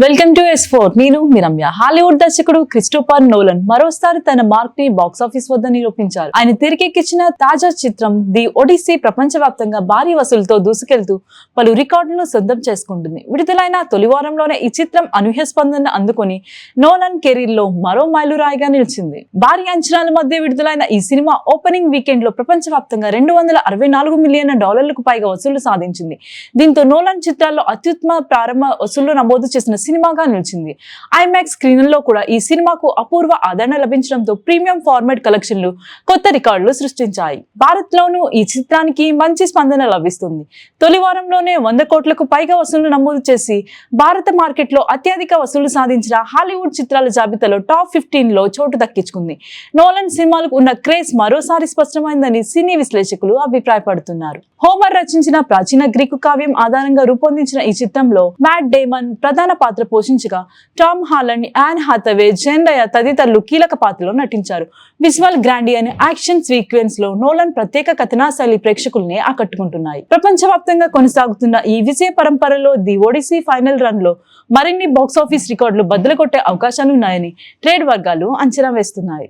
Welcome to S4 నేను మీ Ramya. Hollywood దర్శకుడు Christopher Nolan మరోసారి తన మార్క్ ని బాక్స్ ఆఫీస్ వద్ద నిరూపించారు. ఆయన తెరకెక్కించిన తాజా చిత్రం ది ఒడిసీ ప్రపంచవ్యాప్తంగా భారీ వసూలుతో దూసుకెళ్తూ పలు రికార్డులను సొంతం చేసుకుంటుంది. విడుదలైన తొలి వారంలోనే ఈ చిత్రం అనూహ్య స్పందన అందుకొని నోలన్ కెరీర్ లో మరో మైలురాయిగా నిలిచింది. భారీ అంచనాల మధ్య విడుదలైన ఈ సినిమా ఓపెనింగ్ వీకెండ్ లో ప్రపంచవ్యాప్తంగా $264 మిలియన్ పైగా వసూలు సాధించింది. దీంతో నోలన్ చిత్రాల్లో అత్యుత్తమ ప్రారంభ వసూళ్లు నమోదు చేసిన సినిమాగా నిలిచింది. ఐమాక్స్ స్క్రీన్లలో కూడా ఈ సినిమాకు అపూర్వ ఆదరణ లభించడంతో ప్రీమియం ఫార్మాట్ కలెక్షన్లు కొత్త రికార్డులు సృష్టించాయి. భారత్ లోనూ ఈ చిత్రానికి మంచి స్పందన లభిస్తుంది. తొలి వారంలోనే 100 కోట్లకు పైగా వసూళ్లు నమోదు చేసి భారత మార్కెట్ లో అత్యధిక వసూళ్లు సాధించిన హాలీవుడ్ చిత్రాల జాబితాలో టాప్ 15 లో చోటు దక్కించుకుంది. నోలన్ సినిమాలకు ఉన్న క్రేజ్ మరోసారి స్పష్టమైందని సినీ విశ్లేషకులు అభిప్రాయపడుతున్నారు. హోమర్ రచించిన ప్రాచీన గ్రీకు కావ్యం ఆధారంగా రూపొందించిన ఈ చిత్రంలో మ్యాట్ డేమన్ ప్రధాన పాత్ర పోషించగా టామ్ హాలండ్, యాన్ హాథవే, జెండయా తదితరులు కీలక పాత్రలో నటించారు. విజువల్ గ్రాండీ అనే యాక్షన్ సీక్వెన్స్ లో నోలన్ ప్రత్యేక కథనాశైలి ప్రేక్షకుల్ని ఆకట్టుకుంటున్నాయి. ప్రపంచవ్యాప్తంగా కొనసాగుతున్న ఈ విజయ పరంపరలో ది ఒడిసీ ఫైనల్ రన్ లో మరిన్ని బాక్సాఫీస్ రికార్డులు బద్దలు కొట్టే అవకాశాలున్నాయని ట్రేడ్ వర్గాలు అంచనా వేస్తున్నాయి.